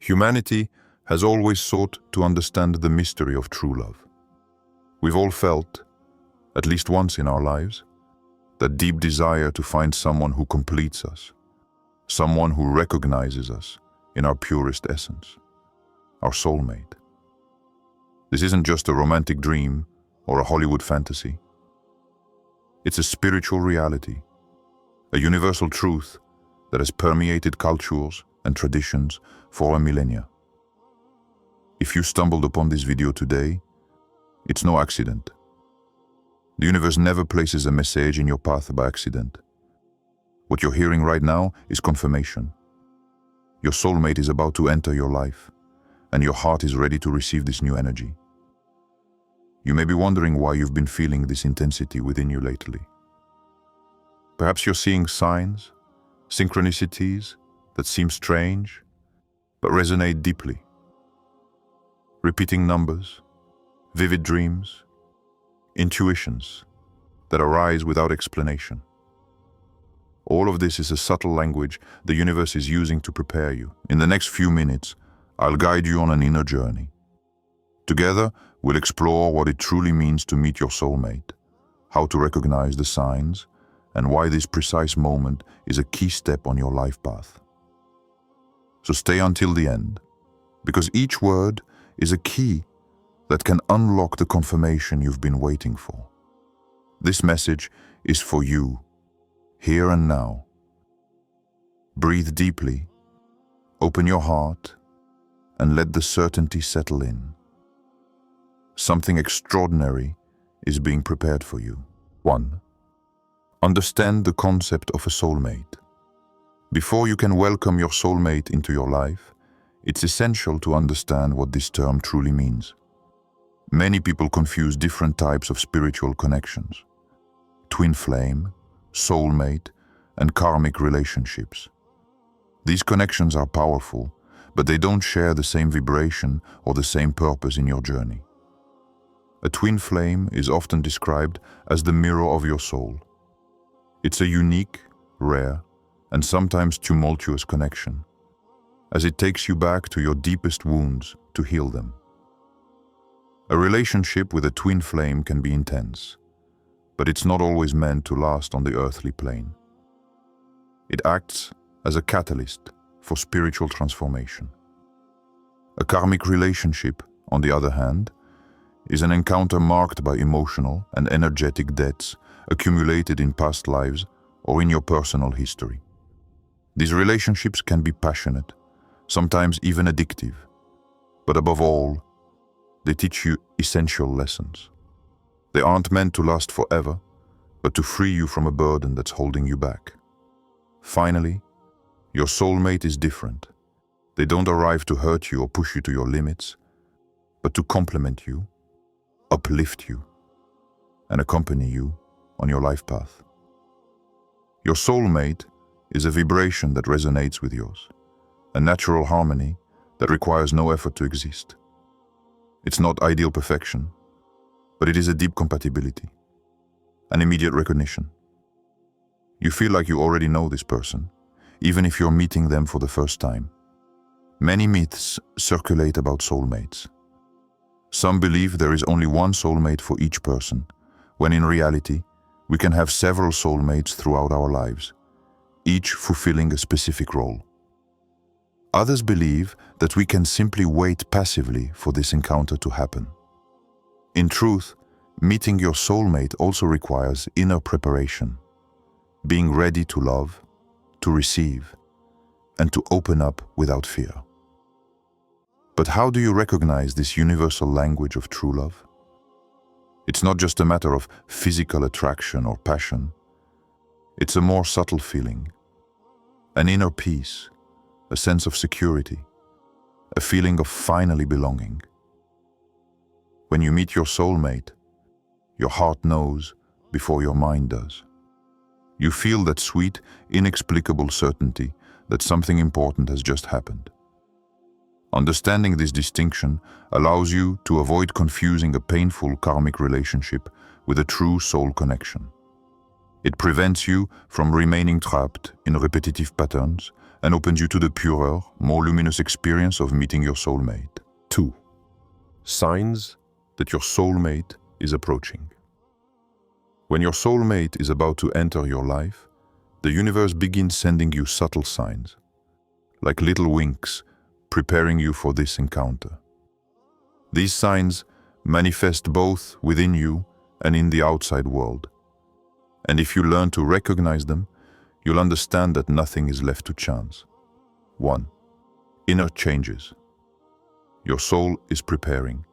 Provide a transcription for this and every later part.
Humanity has always sought to understand the mystery of true love. We've all felt, at least once in our lives, that deep desire to find someone who completes us, someone who recognizes us in our purest essence, our soulmate. This isn't just a romantic dream or a Hollywood fantasy. It's a spiritual reality, a universal truth that has permeated cultures and traditions for a millennia. If you stumbled upon this video today, it's no accident. The universe never places a message in your path by accident. What you're hearing right now is confirmation. Your soulmate is about to enter your life, and your heart is ready to receive this new energy. You may be wondering why you've been feeling this intensity within you lately. Perhaps you're seeing signs, synchronicities that seem strange, but resonate deeply. Repeating numbers, vivid dreams, intuitions that arise without explanation. All of this is a subtle language the universe is using to prepare you. In the next few minutes, I'll guide you on an inner journey. Together, we'll explore what it truly means to meet your soulmate, how to recognize the signs, and why this precise moment is a key step on your life path. So stay until the end, because each word is a key that can unlock the confirmation you've been waiting for. This message is for you, here and now. Breathe deeply, open your heart, and let the certainty settle in. Something extraordinary is being prepared for you. 1. Understand the concept of a soulmate. Before you can welcome your soulmate into your life, it's essential to understand what this term truly means. Many people confuse different types of spiritual connections: twin flame, soulmate, and karmic relationships. These connections are powerful, but they don't share the same vibration or the same purpose in your journey. A twin flame is often described as the mirror of your soul. It's a unique, rare, and sometimes tumultuous connection, as it takes you back to your deepest wounds to heal them. A relationship with a twin flame can be intense, but it's not always meant to last on the earthly plane. It acts as a catalyst for spiritual transformation. A karmic relationship, on the other hand, is an encounter marked by emotional and energetic debts accumulated in past lives or in your personal history. These relationships can be passionate, sometimes even addictive, but above all, they teach you essential lessons. They aren't meant to last forever, but to free you from a burden that's holding you back. Finally, your soulmate is different. They don't arrive to hurt you or push you to your limits, but to complement you, uplift you, and accompany you on your life path. Your soulmate is a vibration that resonates with yours, a natural harmony that requires no effort to exist. It's not ideal perfection, but it is a deep compatibility, an immediate recognition. You feel like you already know this person, even if you're meeting them for the first time. Many myths circulate about soulmates. Some believe there is only one soulmate for each person, when in reality, we can have several soulmates throughout our lives, each fulfilling a specific role. Others believe that we can simply wait passively for this encounter to happen. In truth, meeting your soulmate also requires inner preparation, being ready to love, to receive, and to open up without fear. But how do you recognize this universal language of true love? It's not just a matter of physical attraction or passion. It's a more subtle feeling, an inner peace, a sense of security, a feeling of finally belonging. When you meet your soulmate, your heart knows before your mind does. You feel that sweet, inexplicable certainty that something important has just happened. Understanding this distinction allows you to avoid confusing a painful karmic relationship with a true soul connection. It prevents you from remaining trapped in repetitive patterns and opens you to the purer, more luminous experience of meeting your soulmate. 2. Signs that your soulmate is approaching. When your soulmate is about to enter your life, the universe begins sending you subtle signs, like little winks, preparing you for this encounter. These signs manifest both within you and in the outside world. And if you learn to recognize them, you'll understand that nothing is left to chance. 1. Inner changes. Your soul is preparing.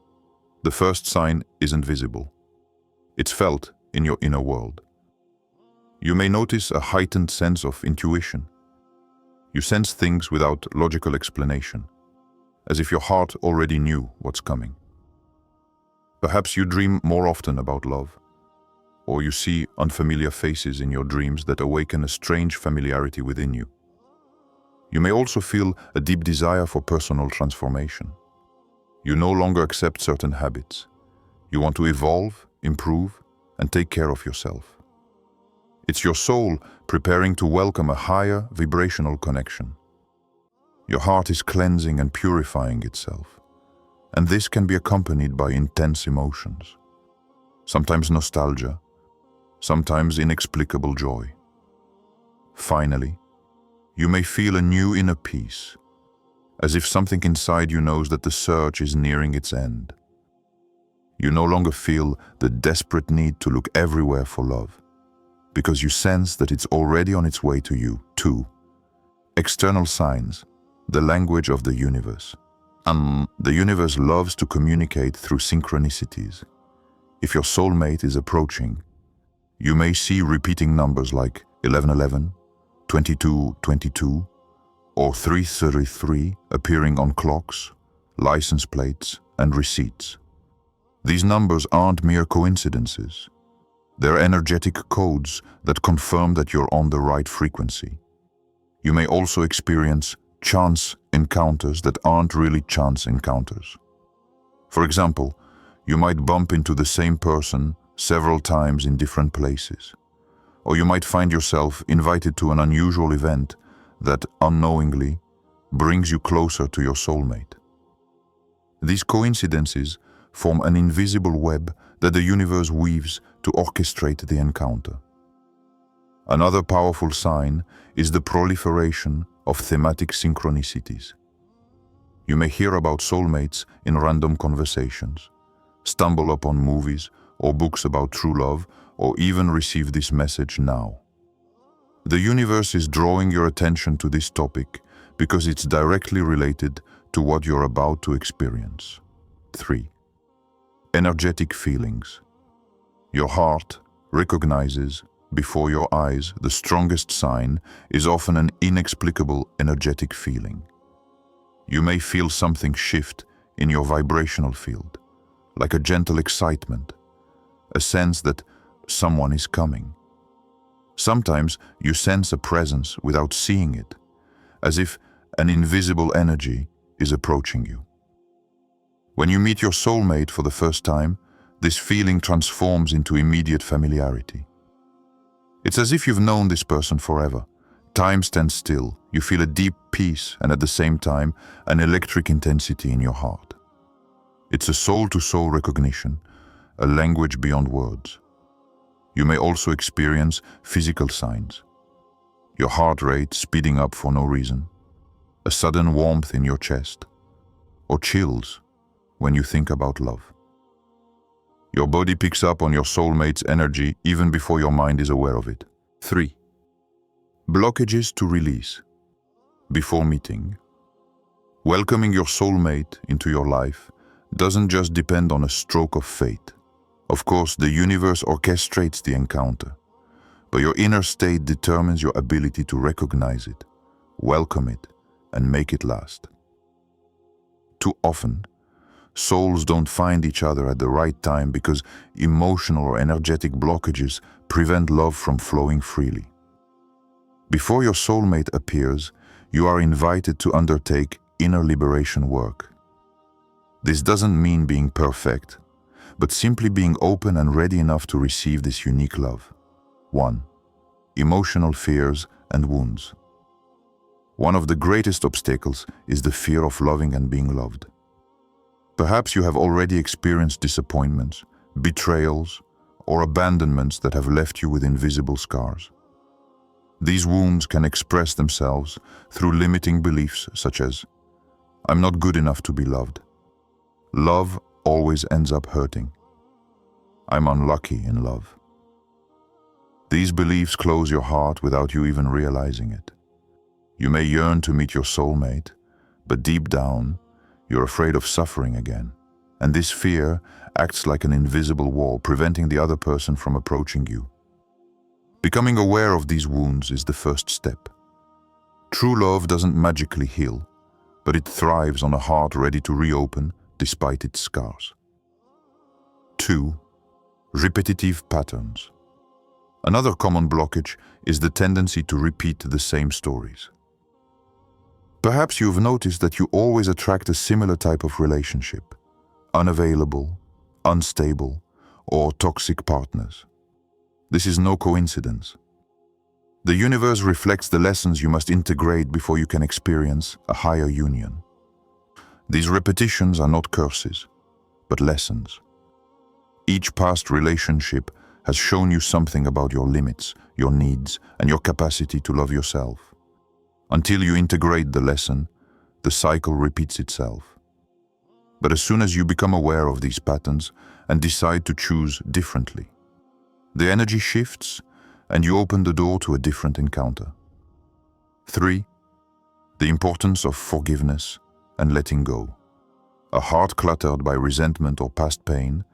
The first sign isn't visible. It's felt in your inner world. You may notice a heightened sense of intuition. You sense things without logical explanation, as if your heart already knew what's coming. Perhaps you dream more often about love, or you see unfamiliar faces in your dreams that awaken a strange familiarity within you. You may also feel a deep desire for personal transformation. You no longer accept certain habits. You want to evolve, improve, and take care of yourself. It's your soul preparing to welcome a higher vibrational connection. Your heart is cleansing and purifying itself, and this can be accompanied by intense emotions. Sometimes nostalgia, sometimes inexplicable joy. Finally, you may feel a new inner peace, as if something inside you knows that the search is nearing its end. You no longer feel the desperate need to look everywhere for love, because you sense that it's already on its way to you. 2. External signs, the language of the universe. The universe loves to communicate through synchronicities. If your soulmate is approaching, you may see repeating numbers like 1111, 2222, or 333 appearing on clocks, license plates, and receipts. These numbers aren't mere coincidences. They're energetic codes that confirm that you're on the right frequency. You may also experience chance encounters that aren't really chance encounters. For example, you might bump into the same person several times in different places, or you might find yourself invited to an unusual event that unknowingly brings you closer to your soulmate. These coincidences form an invisible web that the universe weaves to orchestrate the encounter. Another powerful sign is the proliferation of thematic synchronicities. You may hear about soulmates in random conversations, stumble upon movies or books about true love, or even receive this message now. The universe is drawing your attention to this topic because it's directly related to what you're about to experience. 3. Energetic feelings. Your heart recognizes before your eyes the strongest sign is often an inexplicable energetic feeling. You may feel something shift in your vibrational field, like a gentle excitement, a sense that someone is coming. Sometimes you sense a presence without seeing it, as if an invisible energy is approaching you. When you meet your soulmate for the first time, this feeling transforms into immediate familiarity. It's as if you've known this person forever. Time stands still, you feel a deep peace and at the same time an electric intensity in your heart. It's a soul-to-soul recognition, a language beyond words. You may also experience physical signs. Your heart rate speeding up for no reason, a sudden warmth in your chest, or chills when you think about love. Your body picks up on your soulmate's energy even before your mind is aware of it. 3. Blockages to release. Before meeting. Welcoming your soulmate into your life doesn't just depend on a stroke of fate. Of course, the universe orchestrates the encounter, but your inner state determines your ability to recognize it, welcome it, and make it last. Too often, souls don't find each other at the right time because emotional or energetic blockages prevent love from flowing freely. Before your soulmate appears, you are invited to undertake inner liberation work. This doesn't mean being perfect, but simply being open and ready enough to receive this unique love. 1. Emotional fears and wounds. One of the greatest obstacles is the fear of loving and being loved. Perhaps you have already experienced disappointments, betrayals, or abandonments that have left you with invisible scars. These wounds can express themselves through limiting beliefs such as, "I'm not good enough to be loved. Love always ends up hurting. I'm unlucky in love." These beliefs close your heart without you even realizing it. You may yearn to meet your soulmate, but deep down, you're afraid of suffering again. And this fear acts like an invisible wall, preventing the other person from approaching you. Becoming aware of these wounds is the first step. True love doesn't magically heal, but it thrives on a heart ready to reopen despite its scars. 2. Repetitive patterns. Another common blockage is the tendency to repeat the same stories. Perhaps you've noticed that you always attract a similar type of relationship: unavailable, unstable, or toxic partners. This is no coincidence. The universe reflects the lessons you must integrate before you can experience a higher union. These repetitions are not curses, but lessons. Each past relationship has shown you something about your limits, your needs, and your capacity to love yourself. Until you integrate the lesson, the cycle repeats itself. But as soon as you become aware of these patterns and decide to choose differently, the energy shifts and you open the door to a different encounter. 3. The importance of forgiveness and letting go. A heart cluttered by resentment or past pain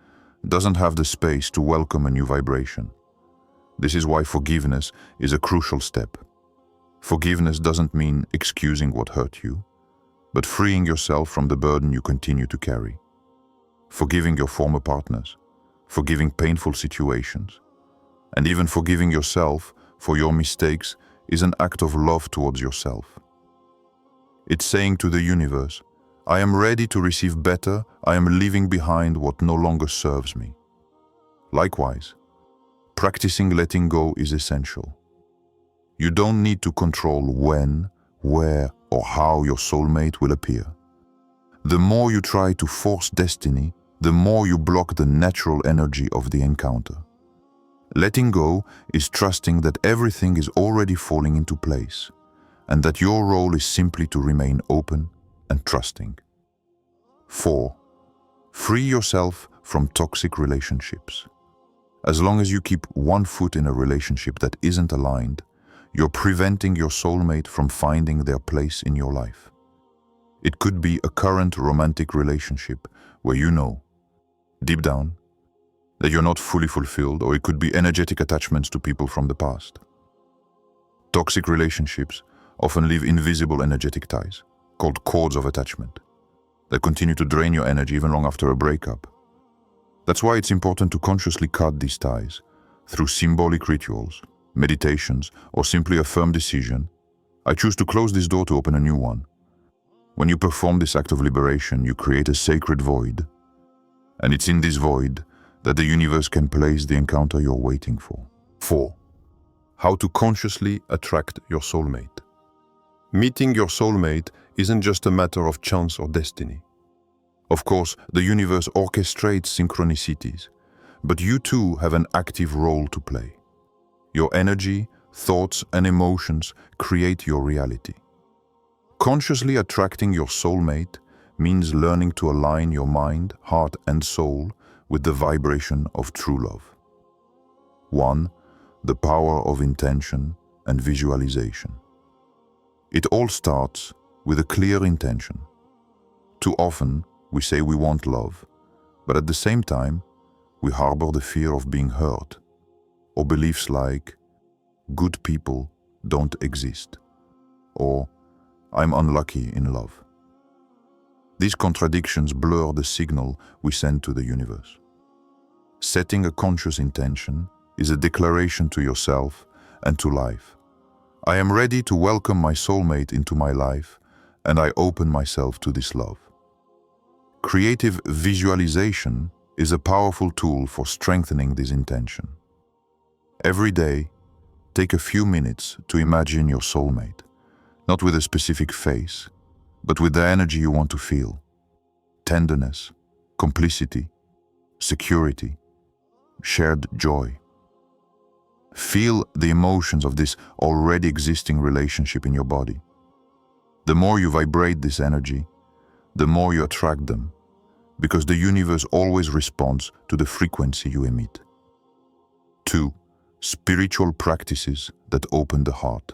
doesn't have the space to welcome a new vibration. This is why forgiveness is a crucial step. Forgiveness doesn't mean excusing what hurt you, but freeing yourself from the burden you continue to carry. Forgiving your former partners, forgiving painful situations, and even forgiving yourself for your mistakes is an act of love towards yourself. It's saying to the universe, "I am ready to receive better, I am leaving behind what no longer serves me." Likewise, practicing letting go is essential. You don't need to control when, where, or how your soulmate will appear. The more you try to force destiny, the more you block the natural energy of the encounter. Letting go is trusting that everything is already falling into place, and that your role is simply to remain open and trusting. 4. Free yourself from toxic relationships. As long as you keep one foot in a relationship that isn't aligned, you're preventing your soulmate from finding their place in your life. It could be a current romantic relationship where you know, deep down, that you're not fully fulfilled, or it could be energetic attachments to people from the past. Toxic relationships often leave invisible energetic ties, called cords of attachment, that continue to drain your energy even long after a breakup. That's why it's important to consciously cut these ties through symbolic rituals, meditations, or simply a firm decision: "I choose to close this door to open a new one." When you perform this act of liberation, you create a sacred void, and it's in this void that the universe can place the encounter you're waiting for. 4. How to consciously attract your soulmate. Meeting your soulmate isn't just a matter of chance or destiny. Of course, the universe orchestrates synchronicities, but you too have an active role to play. Your energy, thoughts, and emotions create your reality. Consciously attracting your soulmate means learning to align your mind, heart, and soul with the vibration of true love. 1. The power of intention and visualization. It all starts with a clear intention. Too often, we say we want love, but at the same time, we harbor the fear of being hurt, or beliefs like, "Good people don't exist," or "I'm unlucky in love." These contradictions blur the signal we send to the universe. Setting a conscious intention is a declaration to yourself and to life. I am ready to welcome my soulmate into my life, and I open myself to this love. Creative visualization is a powerful tool for strengthening this intention. Every day, take a few minutes to imagine your soulmate, not with a specific face, but with the energy you want to feel. Tenderness, complicity, security, shared joy. Feel the emotions of this already existing relationship in your body. The more you vibrate this energy, the more you attract them, because the universe always responds to the frequency you emit. 2. Spiritual practices that open the heart.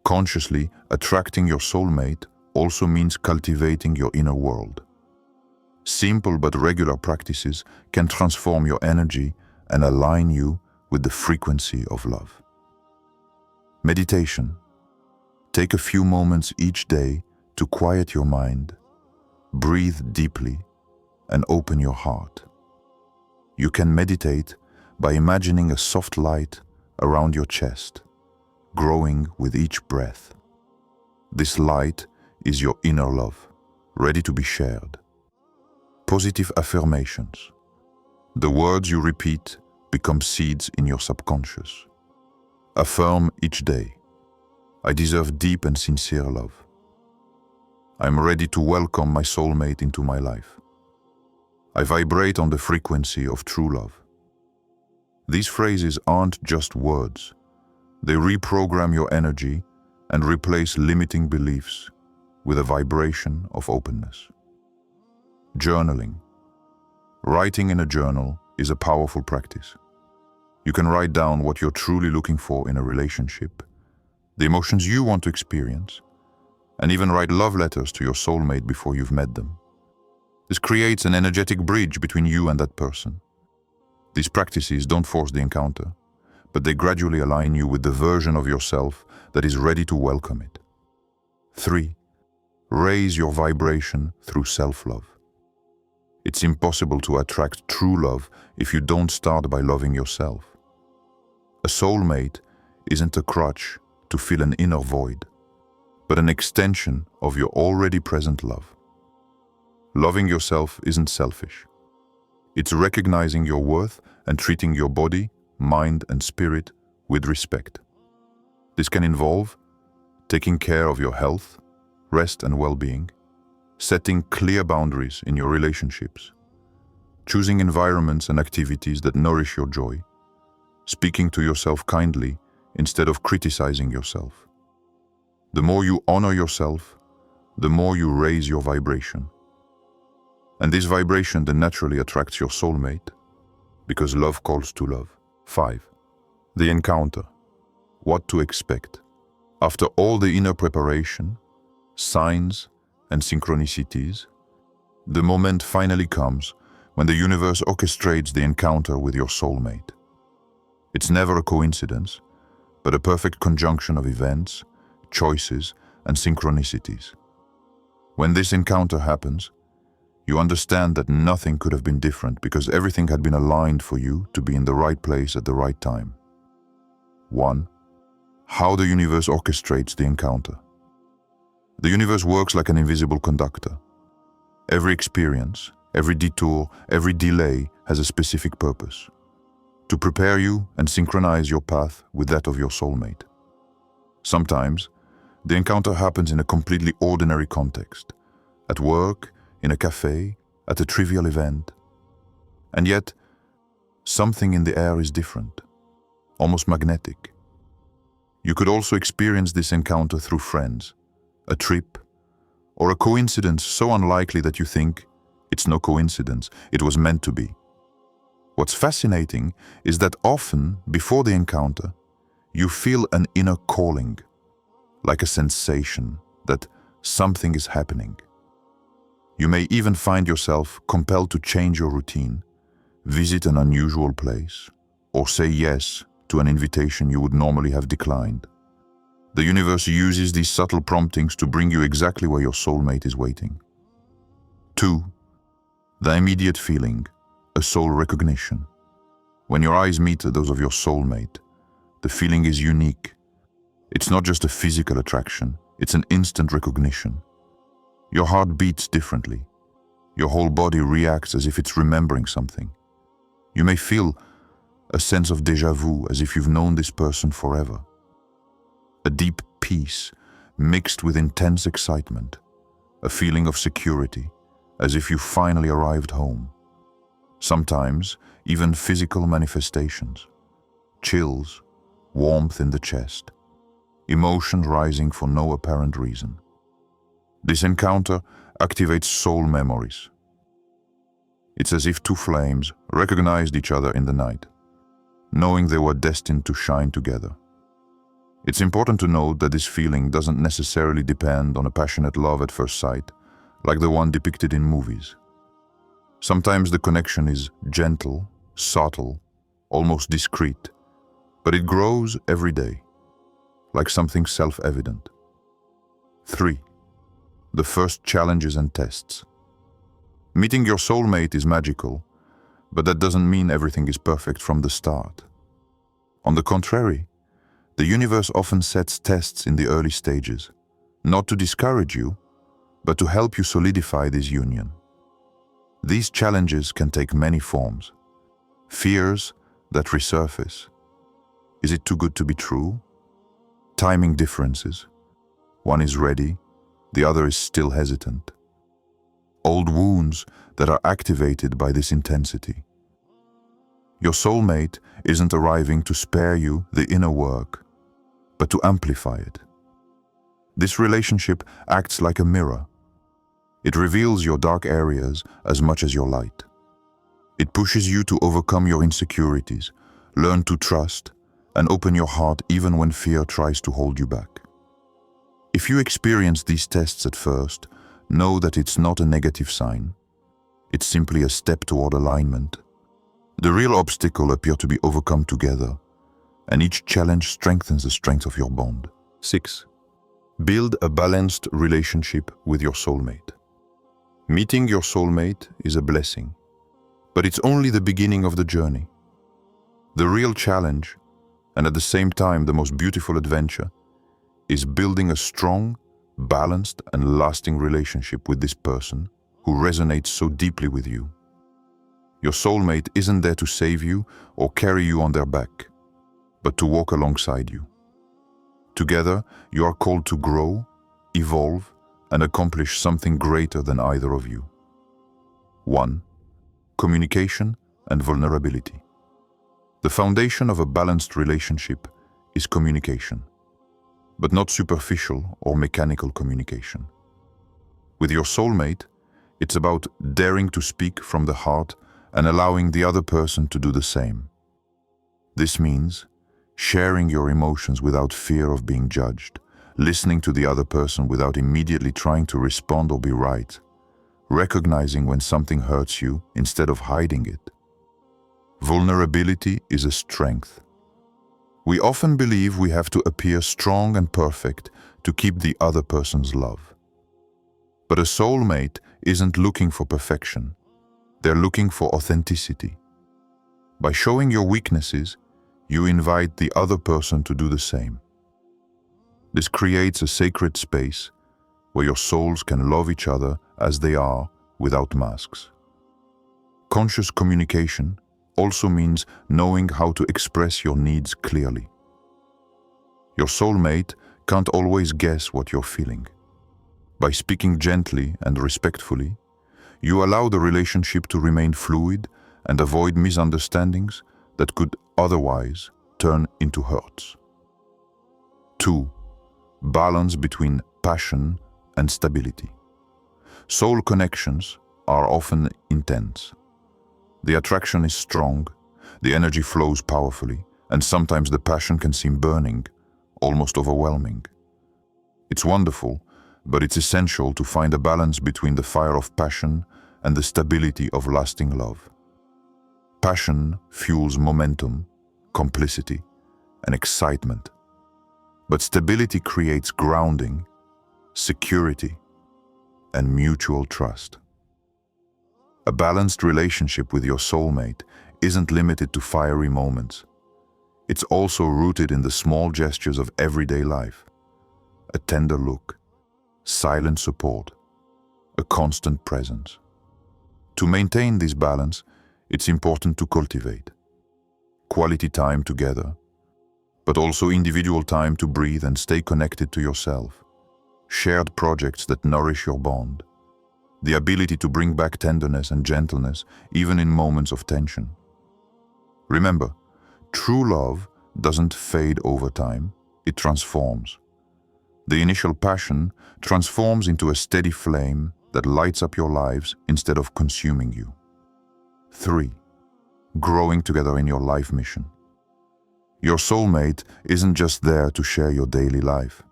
Consciously attracting your soulmate also means cultivating your inner world. Simple but regular practices can transform your energy and align you with the frequency of love. Meditation. Take a few moments each day to quiet your mind, breathe deeply, and open your heart. You can meditate by imagining a soft light around your chest, growing with each breath. This light is your inner love, ready to be shared. Positive affirmations. The words you repeat become seeds in your subconscious. Affirm each day, I deserve deep and sincere love. I'm ready to welcome my soulmate into my life. I vibrate on the frequency of true love. These phrases aren't just words. They reprogram your energy and replace limiting beliefs with a vibration of openness. Journaling. Writing in a journal is a powerful practice. You can write down what you're truly looking for in a relationship, the emotions you want to experience, and even write love letters to your soulmate before you've met them. This creates an energetic bridge between you and that person. These practices don't force the encounter, but they gradually align you with the version of yourself that is ready to welcome it. 3. Raise your vibration through self-love. It's impossible to attract true love if you don't start by loving yourself. A soulmate isn't a crutch to fill an inner void, but an extension of your already present love. Loving yourself isn't selfish. It's recognizing your worth and treating your body, mind, and spirit with respect. This can involve taking care of your health, rest, and well-being, setting clear boundaries in your relationships, choosing environments and activities that nourish your joy, speaking to yourself kindly instead of criticizing yourself. The more you honor yourself, the more you raise your vibration. And this vibration then naturally attracts your soulmate, because love calls to love. 5. The encounter. What to expect. After all the inner preparation, signs, and synchronicities, the moment finally comes when the universe orchestrates the encounter with your soulmate. It's never a coincidence, but a perfect conjunction of events, choices, and synchronicities. When this encounter happens, you understand that nothing could have been different because everything had been aligned for you to be in the right place at the right time. 1. How the universe orchestrates the encounter. The universe works like an invisible conductor. Every experience, every detour, every delay has a specific purpose: to prepare you and synchronize your path with that of your soulmate. Sometimes, the encounter happens in a completely ordinary context, at work, in a cafe, at a trivial event. And yet, something in the air is different, almost magnetic. You could also experience this encounter through friends, a trip, or a coincidence so unlikely that you think, it's no coincidence, it was meant to be. What's fascinating is that often, before the encounter, you feel an inner calling, like a sensation that something is happening. You may even find yourself compelled to change your routine, visit an unusual place, or say yes to an invitation you would normally have declined. The universe uses these subtle promptings to bring you exactly where your soulmate is waiting. 2. The immediate feeling, a soul recognition. When your eyes meet those of your soulmate, the feeling is unique. It's not just a physical attraction, it's an instant recognition. Your heart beats differently. Your whole body reacts as if it's remembering something. You may feel a sense of déjà vu, as if you've known this person forever. A deep peace mixed with intense excitement, a feeling of security, as if you finally arrived home. Sometimes, even physical manifestations, chills, warmth in the chest, emotion rising for no apparent reason. This encounter activates soul memories. It's as if two flames recognized each other in the night, knowing they were destined to shine together. It's important to note that this feeling doesn't necessarily depend on a passionate love at first sight, like the one depicted in movies. Sometimes the connection is gentle, subtle, almost discreet, but it grows every day, like something self-evident. 3. The first challenges and tests. Meeting your soulmate is magical, but that doesn't mean everything is perfect from the start. On the contrary, the universe often sets tests in the early stages, not to discourage you, but to help you solidify this union. These challenges can take many forms. Fears that resurface. Is it too good to be true? Timing differences. One is ready, the other is still hesitant. Old wounds that are activated by this intensity. Your soulmate isn't arriving to spare you the inner work, but to amplify it. This relationship acts like a mirror. It reveals your dark areas as much as your light. It pushes you to overcome your insecurities, learn to trust, and open your heart even when fear tries to hold you back. If you experience these tests at first, know that it's not a negative sign. It's simply a step toward alignment. The real obstacles appear to be overcome together, and each challenge strengthens the strength of your bond. 6. Build a balanced relationship with your soulmate. Meeting your soulmate is a blessing, but it's only the beginning of the journey. The real challenge, and at the same time the most beautiful adventure, is building a strong, balanced, and lasting relationship with this person who resonates so deeply with you. Your soulmate isn't there to save you or carry you on their back, but to walk alongside you. Together, you are called to grow, evolve, and accomplish something greater than either of you. 1. Communication and vulnerability. The foundation of a balanced relationship is communication, but not superficial or mechanical communication. With your soulmate, it's about daring to speak from the heart and allowing the other person to do the same. This means sharing your emotions without fear of being judged, listening to the other person without immediately trying to respond or be right, recognizing when something hurts you instead of hiding it. Vulnerability is a strength. We often believe we have to appear strong and perfect to keep the other person's love. But a soulmate isn't looking for perfection. They're looking for authenticity. By showing your weaknesses, you invite the other person to do the same. This creates a sacred space where your souls can love each other as they are without masks. Conscious communication also means knowing how to express your needs clearly. Your soulmate can't always guess what you're feeling. By speaking gently and respectfully, you allow the relationship to remain fluid and avoid misunderstandings that could otherwise turn into hurts. 2. Balance between passion and stability. Soul connections are often intense. The attraction is strong, the energy flows powerfully, and sometimes the passion can seem burning, almost overwhelming. It's wonderful, but it's essential to find a balance between the fire of passion and the stability of lasting love. Passion fuels momentum, complicity, and excitement. But stability creates grounding, security, and mutual trust. A balanced relationship with your soulmate isn't limited to fiery moments. It's also rooted in the small gestures of everyday life. A tender look, silent support, a constant presence. To maintain this balance, it's important to cultivate quality time together, but also individual time to breathe and stay connected to yourself. shared projects that nourish your bond, the ability to bring back tenderness and gentleness even in moments of tension. Remember, true love doesn't fade over time, it transforms. The initial passion transforms into a steady flame that lights up your lives instead of consuming you. 3. Growing together in your life mission. Your soulmate isn't just there to share your daily life.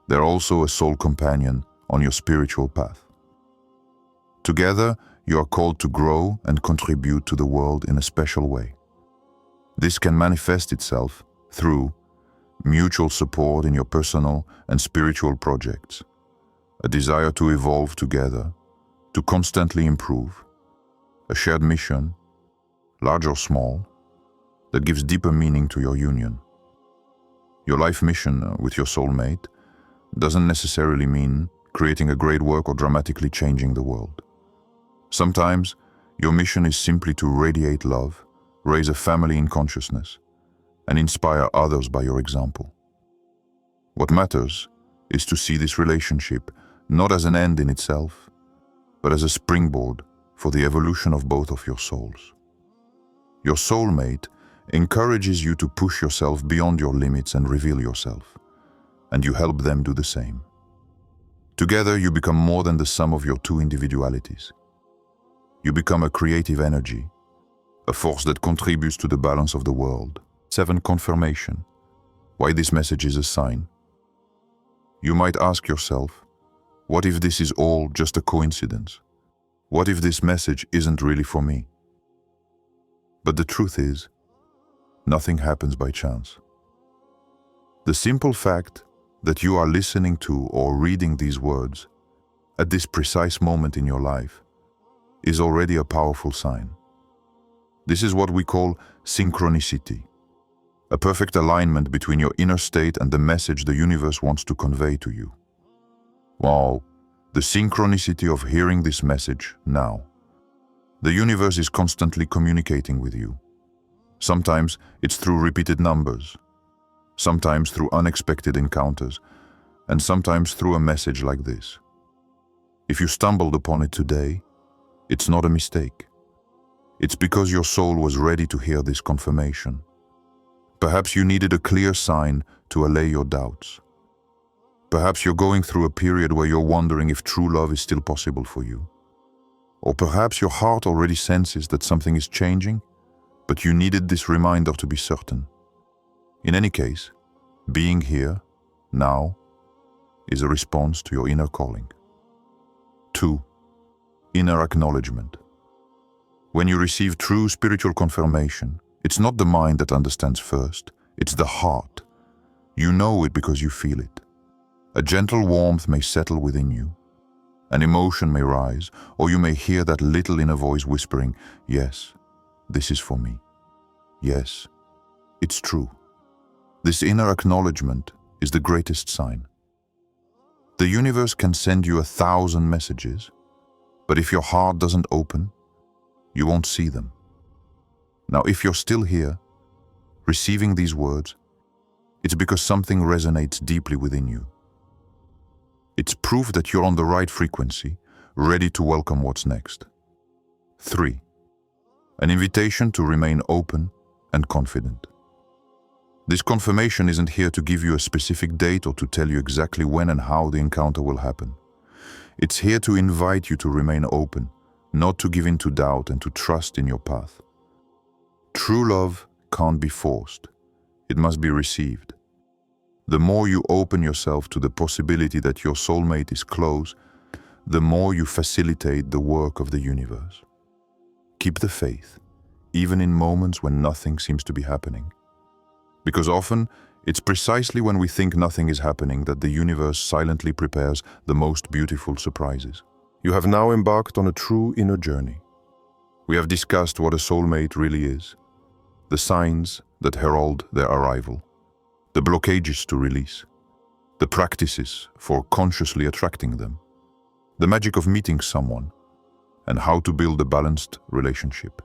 They're also a soul companion on your spiritual path. Together, you are called to grow and contribute to the world in a special way. This can manifest itself through mutual support in your personal and spiritual projects, a desire to evolve together, to constantly improve, a shared mission, large or small, that gives deeper meaning to your union. Your life mission with your soulmate doesn't necessarily mean creating a great work or dramatically changing the world. Sometimes, your mission is simply to radiate love, raise a family in consciousness, and inspire others by your example. What matters is to see this relationship not as an end in itself, but as a springboard for the evolution of both of your souls. Your soulmate encourages you to push yourself beyond your limits and reveal yourself, and you help them do the same. Together, you become more than the sum of your two individualities. You become a creative energy, a force that contributes to the balance of the world. 7. Confirmation. Why this message is a sign. You might ask yourself, what if this is all just a coincidence? What if this message isn't really for me? But the truth is, nothing happens by chance. The simple fact that you are listening to or reading these words at this precise moment in your life is already a powerful sign. This is what we call synchronicity, a perfect alignment between your inner state and the message the universe wants to convey to you. Wow, the synchronicity of hearing this message now. The universe is constantly communicating with you. Sometimes it's through repeated numbers, sometimes through unexpected encounters, and sometimes through a message like this. If you stumbled upon it today, it's not a mistake. It's because your soul was ready to hear this confirmation. Perhaps you needed a clear sign to allay your doubts. Perhaps you're going through a period where you're wondering if true love is still possible for you. Or perhaps your heart already senses that something is changing, but you needed this reminder to be certain. In any case, being here, now, is a response to your inner calling. 2. Inner acknowledgement. When you receive true spiritual confirmation, it's not the mind that understands first, it's the heart. You know it because you feel it. A gentle warmth may settle within you. An emotion may rise, or you may hear that little inner voice whispering, yes, this is for me. Yes, it's true. This inner acknowledgement is the greatest sign. The universe can send you 1,000 messages, but if your heart doesn't open, you won't see them. Now, if you're still here, receiving these words, it's because something resonates deeply within you. It's proof that you're on the right frequency, ready to welcome what's next. 3. An invitation to remain open and confident. This confirmation isn't here to give you a specific date or to tell you exactly when and how the encounter will happen. It's here to invite you to remain open, not to give in to doubt and to trust in your path. True love can't be forced. It must be received. The more you open yourself to the possibility that your soulmate is close, the more you facilitate the work of the universe. Keep the faith, even in moments when nothing seems to be happening. Because often, it's precisely when we think nothing is happening that the universe silently prepares the most beautiful surprises. You have now embarked on a true inner journey. We have discussed what a soulmate really is, the signs that herald their arrival, the blockages to release, the practices for consciously attracting them, the magic of meeting someone, and how to build a balanced relationship.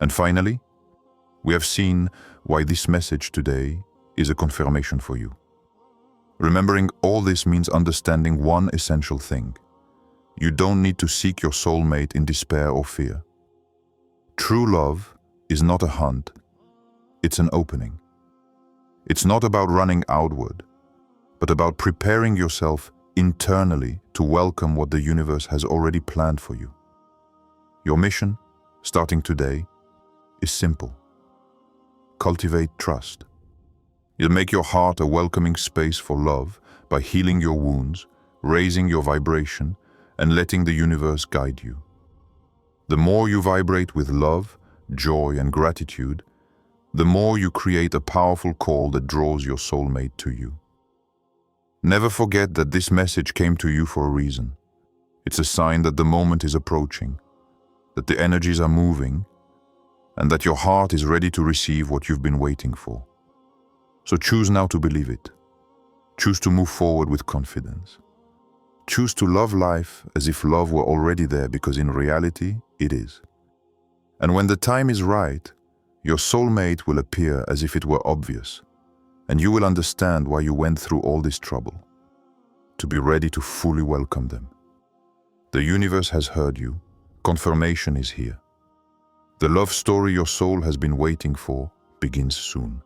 And finally, we have seen why this message today is a confirmation for you. Remembering all this means understanding one essential thing. You don't need to seek your soulmate in despair or fear. True love is not a hunt, it's an opening. It's not about running outward, but about preparing yourself internally to welcome what the universe has already planned for you. Your mission, starting today, is simple. Cultivate trust. You'll make your heart a welcoming space for love by healing your wounds, raising your vibration, and letting the universe guide you. The more you vibrate with love, joy, and gratitude, the more you create a powerful call that draws your soulmate to you. Never forget that this message came to you for a reason. It's a sign that the moment is approaching, that the energies are moving, and that your heart is ready to receive what you've been waiting for. So choose now to believe it. Choose to move forward with confidence. Choose to love life as if love were already there, because in reality, it is. And when the time is right, your soulmate will appear as if it were obvious, and you will understand why you went through all this trouble, to be ready to fully welcome them. The universe has heard you. Confirmation is here. The love story your soul has been waiting for begins soon.